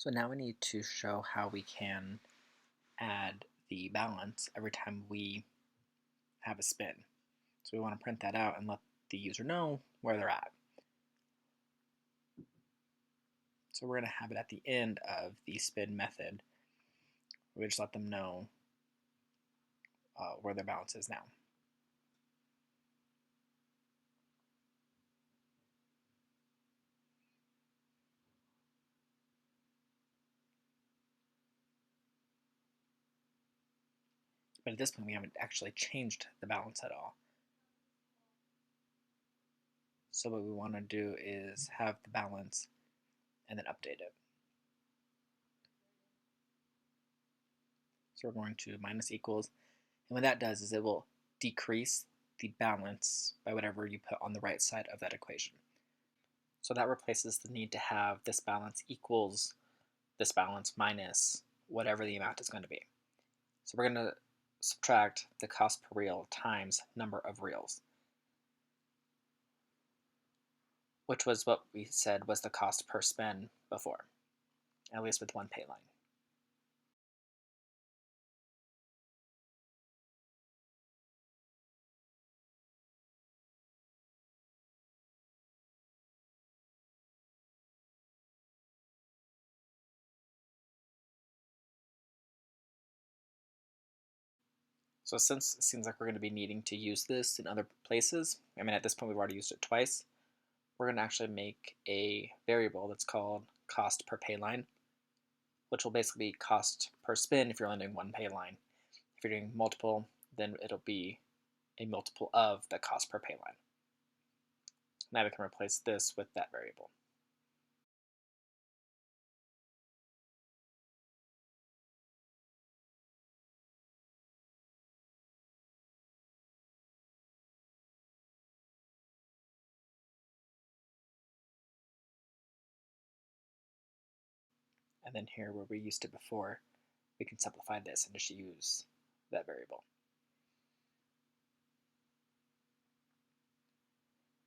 So now we need to show how we can add the balance every time we have a spin. So we want to print that out and let the user know where they're at. So we're going to have it at the end of the spin method. We just let them know where their balance is now. But at this point, we haven't actually changed the balance at all. So what we want to do is have the balance and then update it. So we're going to minus equals, and what that does is it will decrease the balance by whatever you put on the right side of that equation. So that replaces the need to have this balance equals this balance minus whatever the amount is going to be. So we're going to subtract the cost per reel times number of reels, which was what we said was the cost per spin before, at least with one pay line. So since it seems like we're going to be needing to use this in other places, I mean at this point we've already used it twice, we're going to actually make a variable that's called cost per pay line, which will basically be cost per spin if you're only doing one pay line. If you're doing multiple, then it'll be a multiple of the cost per pay line. Now we can replace this with that variable. And then here where we used it before, we can simplify this and just use that variable.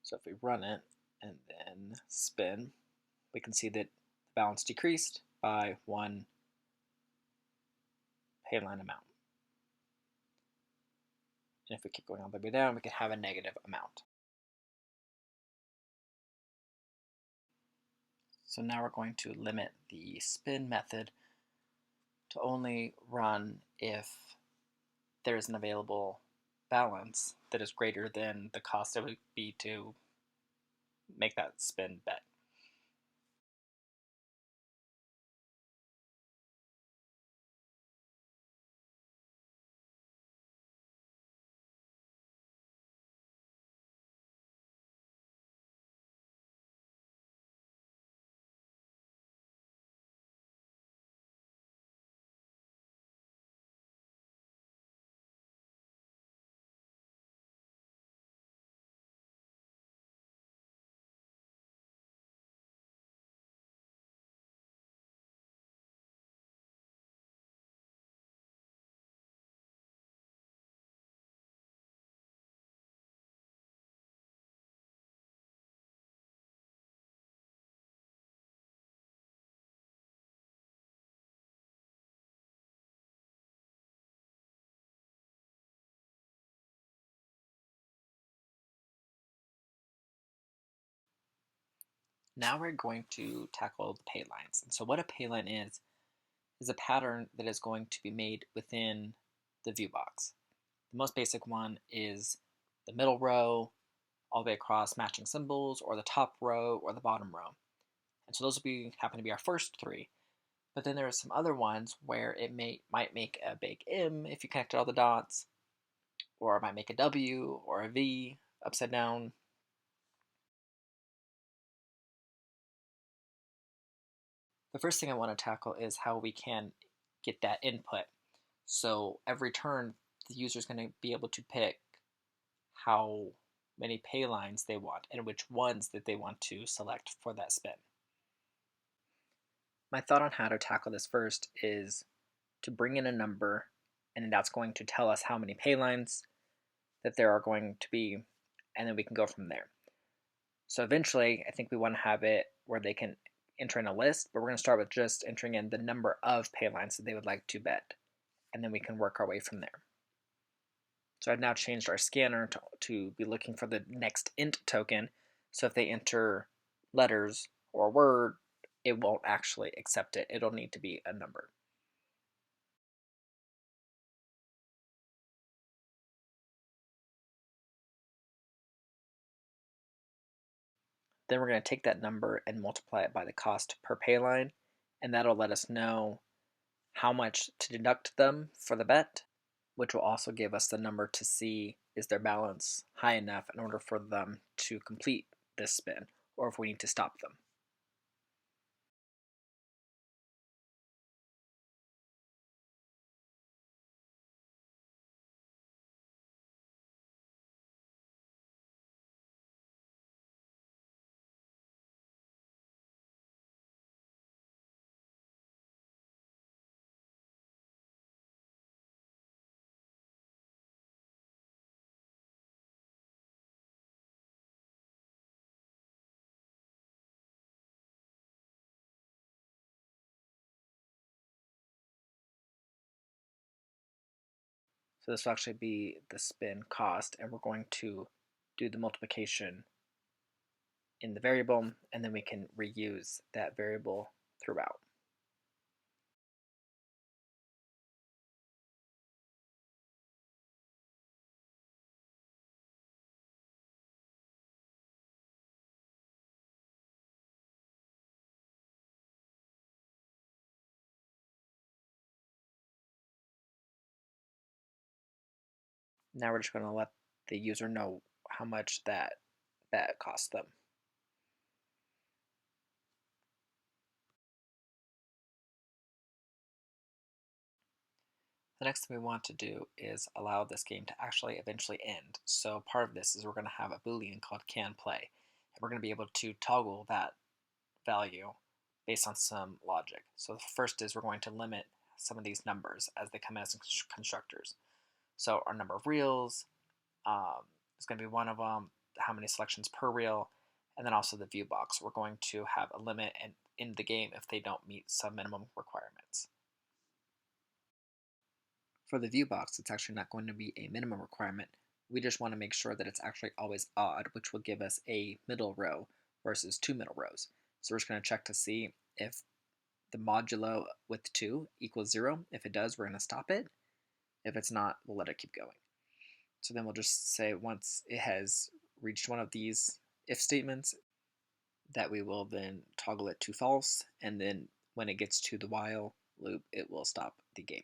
So if we run it and then spin, we can see that the balance decreased by one pay line amount. And if we keep going all the way down, we can have a negative amount. So now we're going to limit the spin method to only run if there is an available balance that is greater than the cost it would be to make that spin bet. Now we're going to tackle the pay lines. And so what a pay line is a pattern that is going to be made within the view box. The most basic one is the middle row, all the way across matching symbols, or the top row, or the bottom row. And so those will happen to be our first three. But then there are some other ones where it might make a big M if you connected all the dots, or it might make a W or a V upside down. The first thing I want to tackle is how we can get that input. So every turn, the user is going to be able to pick how many pay lines they want and which ones that they want to select for that spin. My thought on how to tackle this first is to bring in a number, and that's going to tell us how many pay lines that there are going to be, and then we can go from there. So eventually, I think we want to have it where they can entering a list, but we're going to start with just entering in the number of Paylines that they would like to bet, and then we can work our way from there. So I've now changed our scanner to be looking for the next int token, so if they enter letters or a word, it won't actually accept it. It'll need to be a number. Then we're going to take that number and multiply it by the cost per pay line, and that'll let us know how much to deduct them for the bet, which will also give us the number to see is their balance high enough in order for them to complete this spin, or if we need to stop them. So this will actually be the spin cost, and we're going to do the multiplication in the variable, and then we can reuse that variable throughout. Now we're just going to let the user know how much that bet cost them. The next thing we want to do is allow this game to actually eventually end. So part of this is we're going to have a boolean called can play, and we're going to be able to toggle that value based on some logic. So the first is we're going to limit some of these numbers as they come as constructors. So our number of reels is going to be one of them, how many selections per reel, and then also the view box. We're going to have a limit in the game if they don't meet some minimum requirements. For the view box, it's actually not going to be a minimum requirement. We just want to make sure that it's actually always odd, which will give us a middle row versus two middle rows. So we're just going to check to see if the modulo with 2 equals 0. If it does, we're going to stop it. If it's not, we'll let it keep going. So then we'll just say once it has reached one of these if statements, that we will then toggle it to false, and then when it gets to the while loop, it will stop the game.